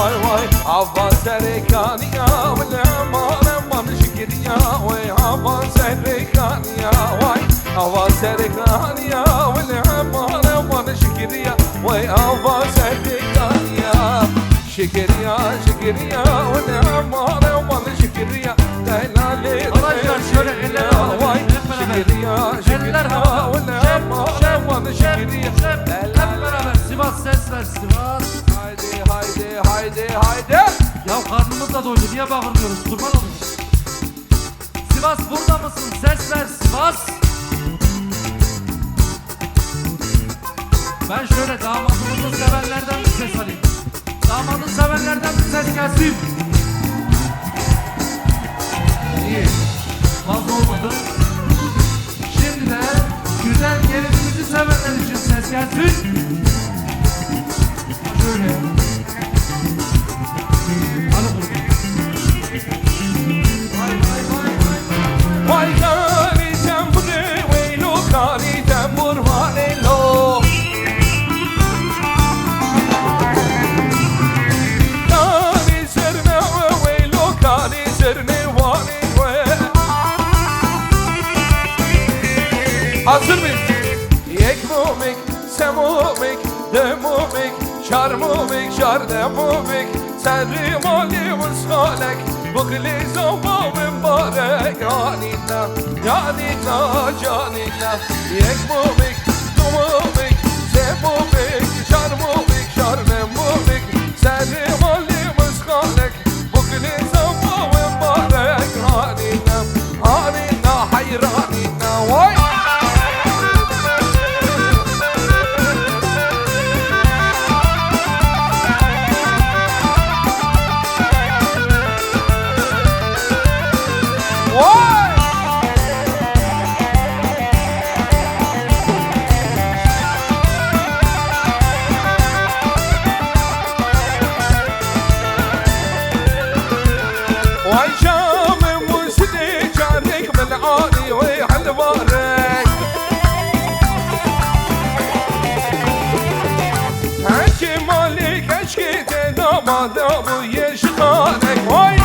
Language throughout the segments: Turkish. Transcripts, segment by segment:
vay vay Hava serikaniya Vele aman aman şükriya Vay hava serikaniya Vay hava serikaniya Vele aman aman şükriya Vay hava serikaniya Şükriya şükriya Vele aman aman şükriya Delali Arkadaşlar şöyle eller Vay şükriya şükriya Vele aman şükriya Hep beraber Sivas ses ver Sivas. Haydi haydi haydi haydi Ya karnımız da doydu, niye bağırmıyoruz, kurban olayım. Sivas burada mısın, ses ver Sivas. Ben şöyle damadımızı sevenlerden bir ses alayım. Damadı sevenlerden bir ses gelsin. İyi, fazla olmadı. Şimdi de güzel gelinimizi sevenler için ses gelsin. Şöyle. Vay gani tembure veylo gani tembur vanelo Gani serne veylo gani serne vanelo Hazır mıyız? Yek mumik, semumik, demumik, şarmumik, şardemumik Serri mali muskalek Bugli zavavim barek Yanina, yanina, canina Yek mumik, dumumik, semumik, şarmumik, şardemumik Serri mali muskalek Bugli zavavim barek Yanina, yanina, hayranina Vay! Vay şamı musli çarek mel'ani ve halvarek Hakim Ali keşke damada bu yeşhanek Vay!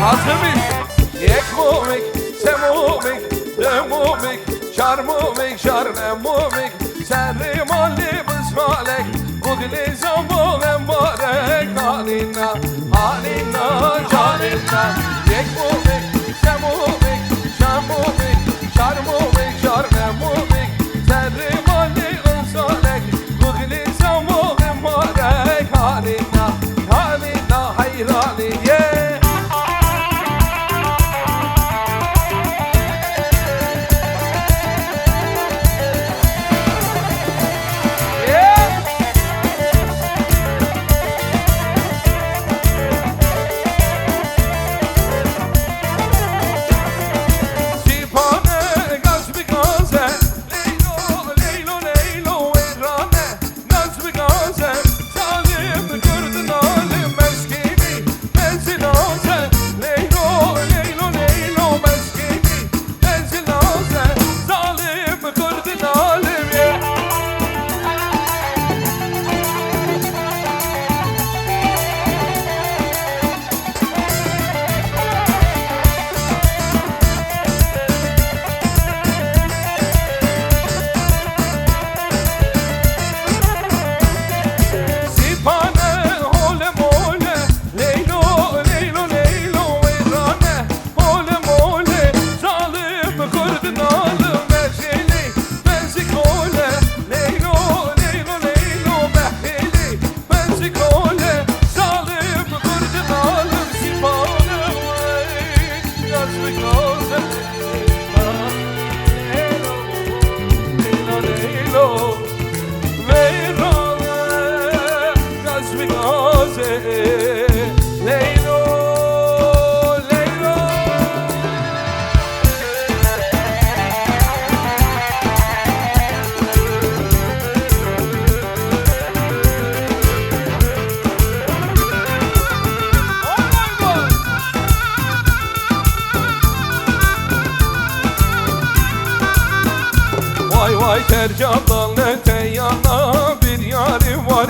Hazır mıyız? Yek mumik, semumik, demumik, şarmumik, şarnemumik Serri mali mısmalek Bugli zavavim barek Hanina, hanina, canina Yek mumik, semumik, şarmumik, şarmumik, şarnemumik Serri mali mısmalek Bugli zavavim barek Hanina, hanina, hayraniye Vay vay tercandan öte yana bir yarim var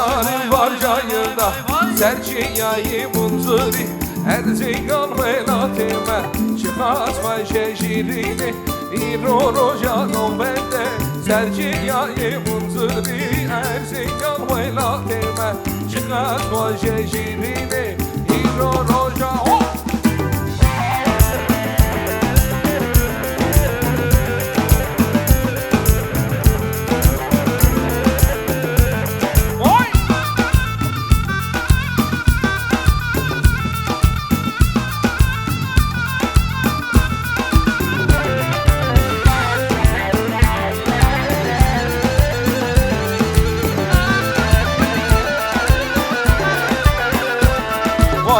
yarim var cayırda Serçiyayı munzuri Erzincan velatime Çıkartma şeşirini İro rojanım bende Serçiyayı munzuri Erzincan velatime Çıkartma şeşirini İro rojanım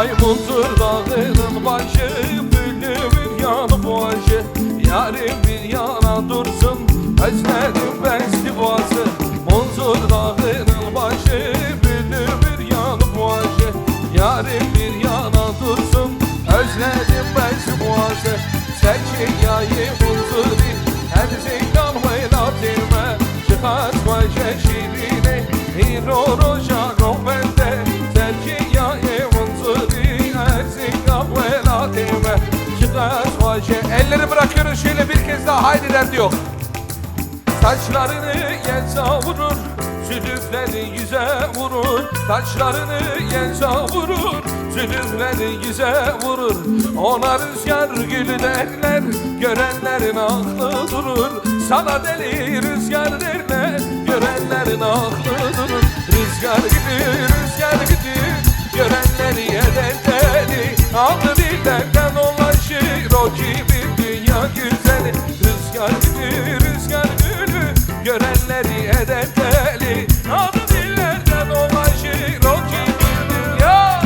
Vay Munzur dağının başı Bülümün yanı başı Yarim bir yana dursun Özledim ben Sivas'ı Munzur dağının başı Bülümün yanı başı Yarim bir yana dursun Özledim ben Sivas'ı Serçiyayı Munzur'i Erzincan velatime Çıkartma şeşirini İro rojanım bende Serçiyayı elleri bırakıyoruz şöyle bir kez daha haydi derdi yok. Saçlarını yel savurur, zülüfleri yüze vurur. Saçlarını yel savurur, zülüfleri yüze vurur. Ona rüzgar gülü derler, görenlerin aklı durur. Sana deli rüzgar derler, görenlerin aklı durur. Rüzgar gibi, görenleri eder deli. Aldı dillerden dolaşır o gibi dünya güzeli. Rüzgar gülü görenleri eder deli. Aldı dillerden dolaşır o gibi dünya.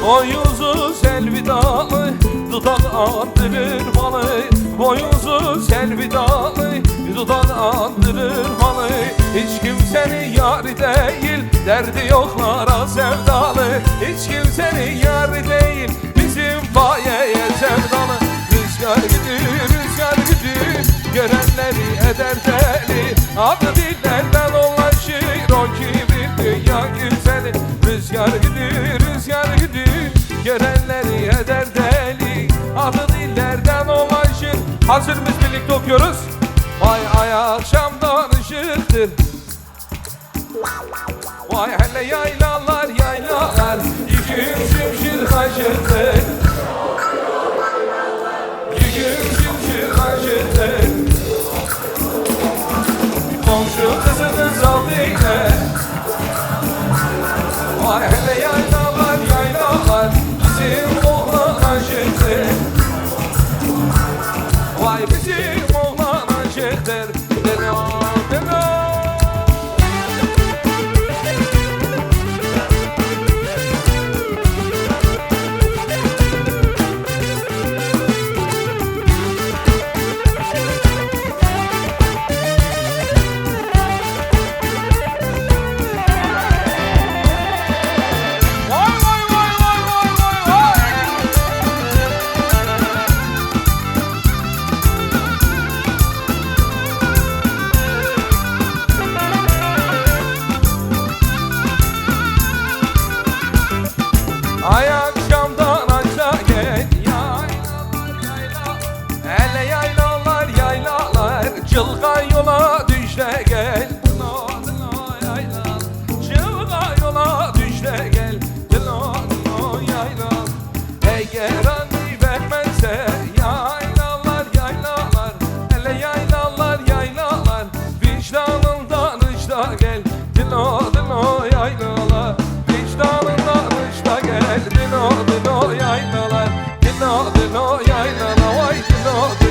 Boyunsuz elvidalı, dudak andırır malı. Boyunsuz elvidalı, dudak andırır malı. Hiç kimsenin yari değil, derdi yoklara sevdalı. Hiç kimsenin yari değil, bizim bayeye sevdalı. Rüzgar gidiyor, görenleri eder deli. Adı dillerden dolaşır o gibi dünya güzeli. Rüzgar gidiyor, görenleri eder deli. Adı dillerden dolaşır. Hazır mıyız, birlikte okuyoruz. Vay ay akşamdan ışıktır. Vay hele yaylalar, yüküm şimşir kaşıktır. Yüküm şimşir kaşıktır. Komşu kızınız aldı yine. Vay hele yaylalar, bizim oğlan aşıktır. Vay bizim oğlan aşıktır. Deno. Ay akşamdan aşağı gel yaylalar, yaylalar Çılgın yola düş de gel. Çılgın yola düş de gel. Yaylalar. Eğer anne vermezse yaylalar, hele yaylalar vicdanından ışta gel. Yaylalar vicdanından ışta gel. Dino yaylalar, dino yaylalar, vay dino.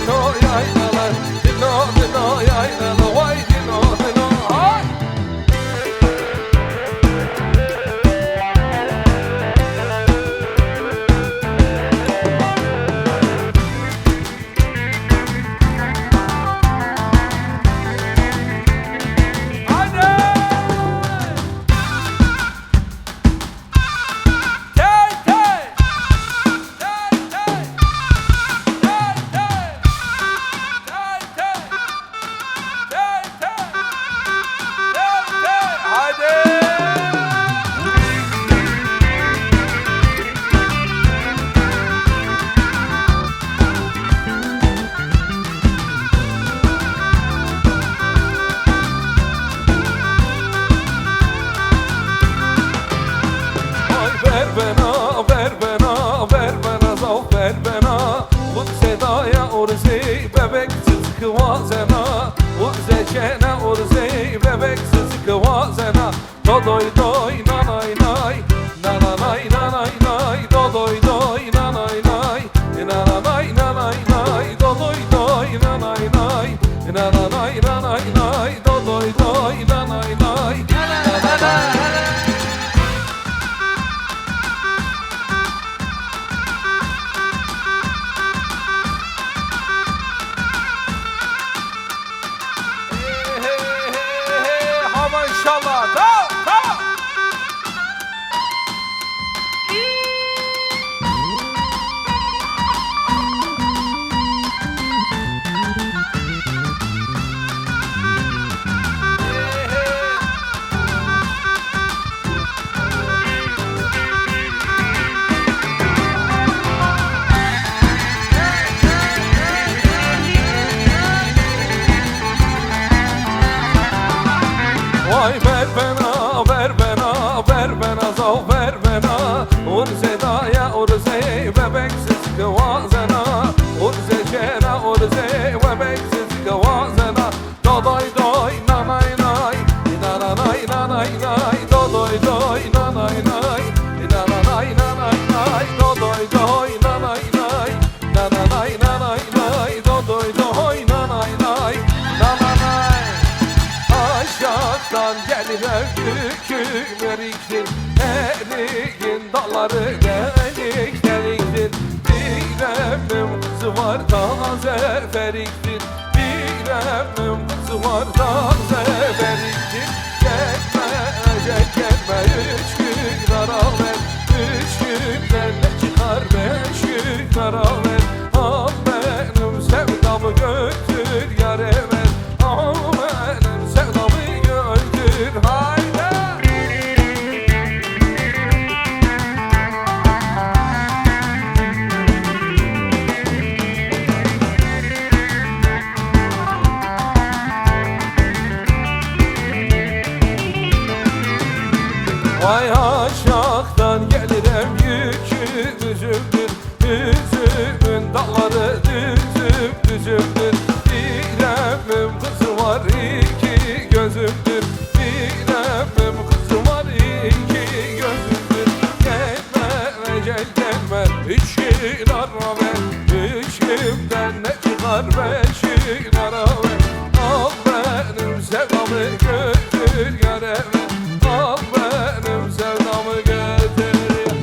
urzey bebeksiz kıvazena Urzecene urzey bebeksiz kıvazena Dodoy doy nanay nay Nananay nanay nay Dodoy doy nanay nay Nananay nanay nay Dodoy doy nanay nay Nananay nanay nay Dodoy doy nanay nay Nananay. Ha maşallah. Tamam, tamam. Vay ver bana, ver bana, ver bana, zav ver bana Urze daya urze, bebeksiz kıvazena Urze şera urze, bebeksiz kıvazena Dodoy doy nanay nay, nananay nanay nay Dodoy doy nanay nay, nananay nanay nay Dodoy doy nanay nay, nananay nanay nay Dodoy doy nanay nay, nananay Aşağıdan gelir öykü veriktir Eriğin dalları delik deliktir Bir emrim kızı var taze feriktir Bir emrim kızı var taze feriktir Gelme üç gün ara ver Üç günden ne çıkar beş gün ara ver Al benim sevdamı götür yâre ver Al benim sevdamı götür haydi Vay aşağıdan gelirim yükü üzümdür Üzümün dalları düzüm düzümdür Bir emmim kızı var iki gözümdür Bir emmim kızı var iki gözümdür Gelme ecel gelme üç gün ara ver Üç günden ne çıkar beş gün ara ver Al benim sevdamı götür yâre ver Al benim sevdamı götür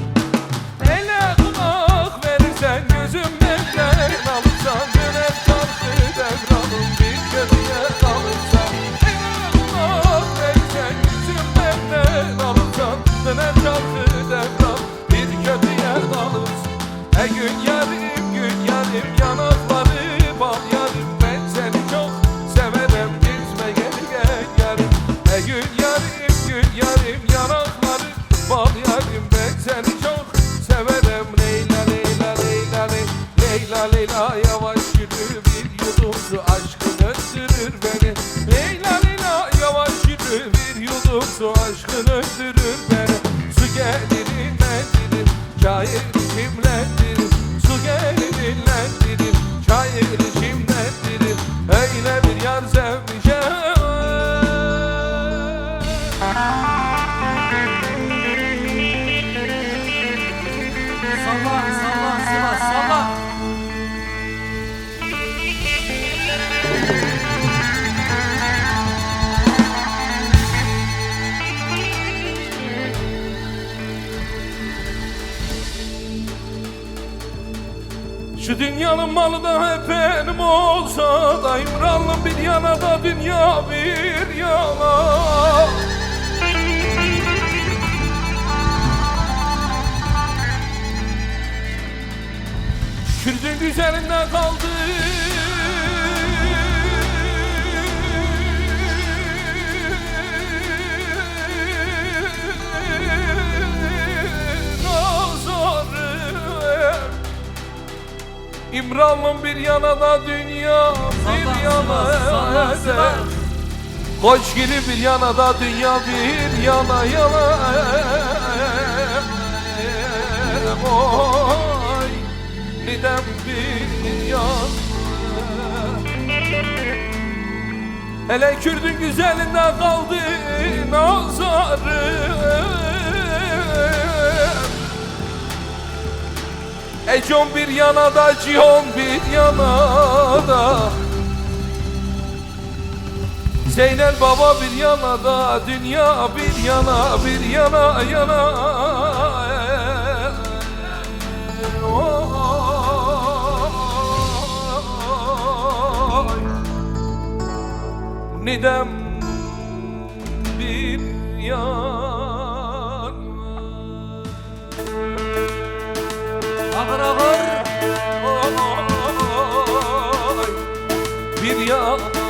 Ele kulak verirsen gözümden alırsan Döner çarşı devranım bir kötüye kalırsan Ele kulak verirsen gözümden alırsan Döner çarşı devran bir kötüye kalırsan Gün yarim yanakları bal yarim Ben seni çok severim gitme gel yarim Gün yarim yanakları bal yarim Ben seni çok severim Leyla Leyla Leyla Leyla Leyla Yavaş yürü bir yudum su aşkın öldürür beni Leyla Leyla yavaş yürü bir yudum su aşkın öldürür beni Su gelir inlendirir şair içimlendirir Su gelir inlendirir şair içimlendirir Öyle bir yar sevmişim Salla salla Sivas salla. Şu dünyanın malı da hep benim olsa da İmralım bir yana da dünya bir yana Kürdün güzelinde kaldı İmralım bir yana da dünya bir yana eder Koç gibi bir yana da dünya bir yana yana Oy neden bir yana Hele Kürdün güzelinde kaldı nazarım. Econ bir yana da Cihon bir yana da, Zeynel Baba bir yana da, dünya bir yana, bir yana yana. Oy. Nidem bir yana. Ağır ağır. Oy. Bir yana.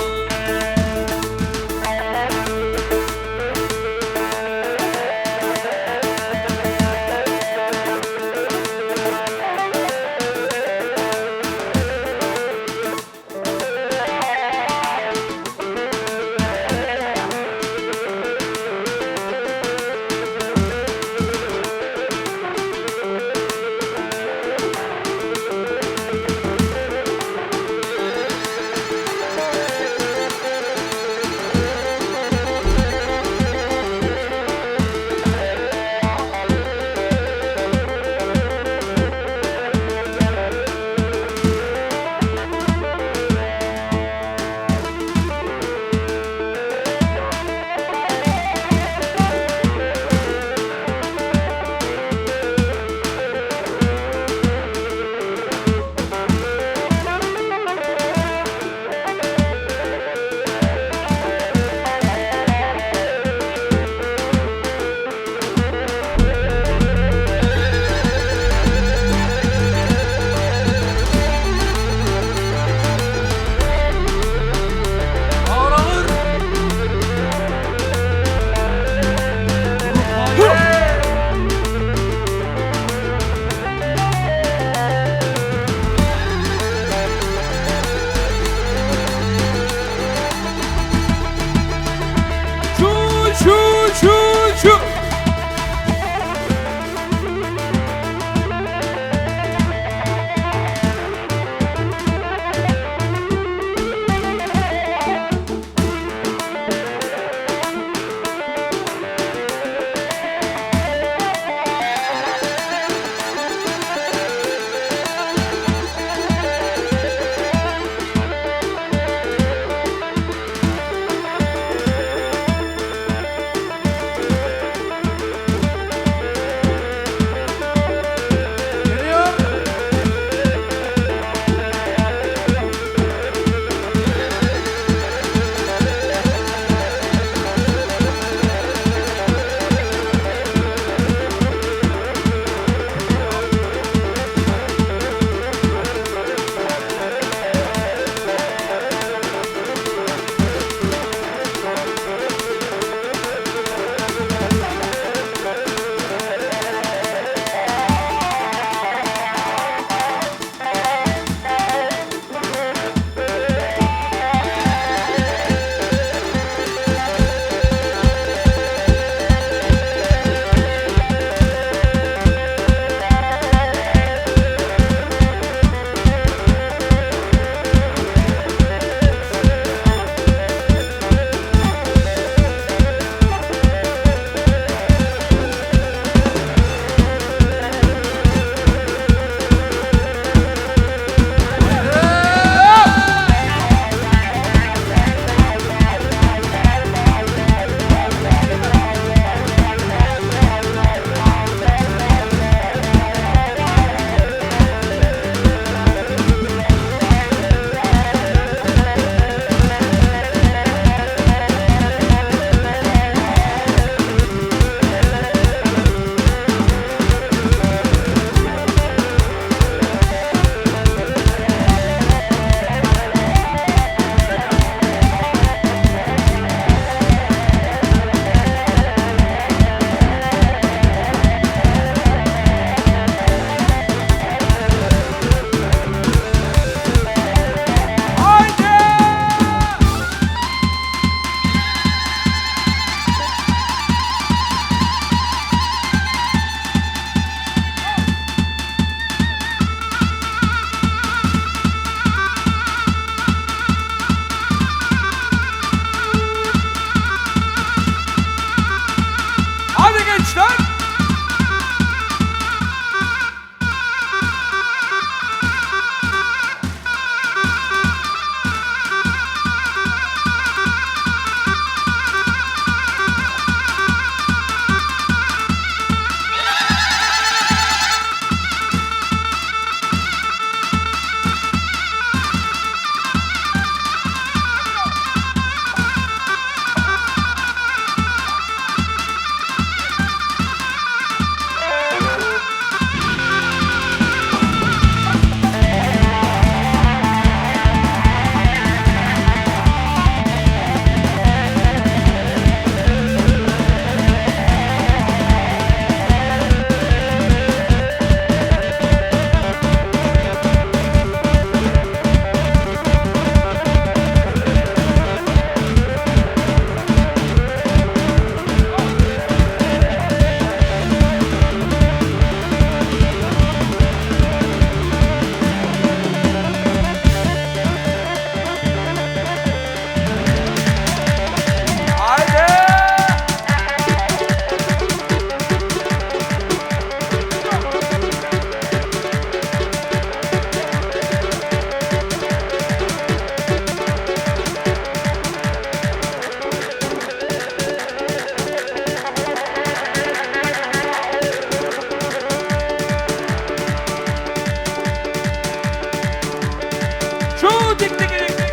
Dik dik dik dik.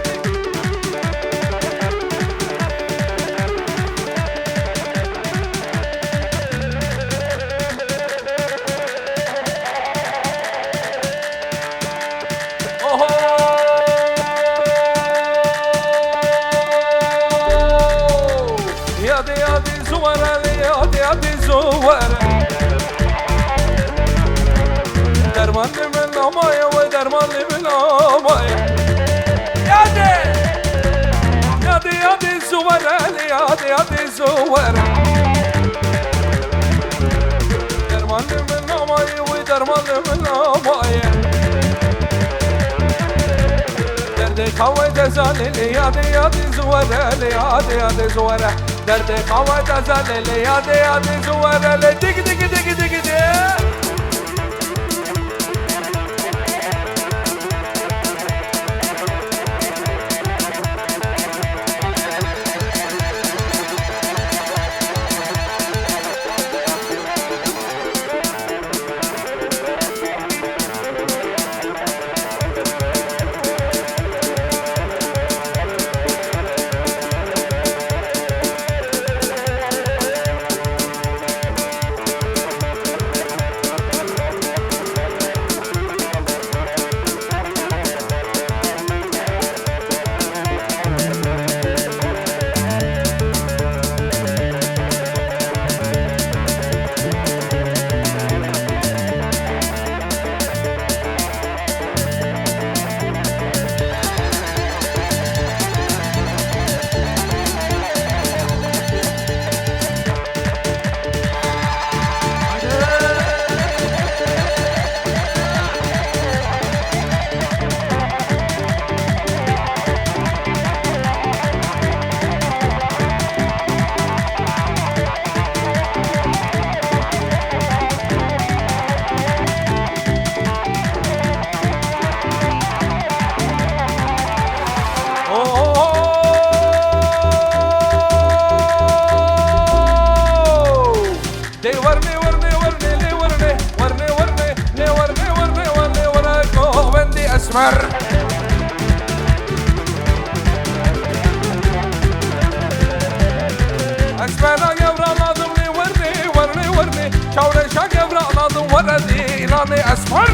Yadi zuvara yadi zuvara dermanlı mılamaya ve dermanlı mılamaya yadi zuvara yadi zuvara dermanlı mılamaya ve dermanlı mılamaya derde kavay tezalili yadi zuvara yadi zuvara derde kavay tezalili yadi zuvara dik dik dik dik dik. اسمر اسمر يورانادم لي ورني شاولي شاك يورانادم وردي لاني اسمر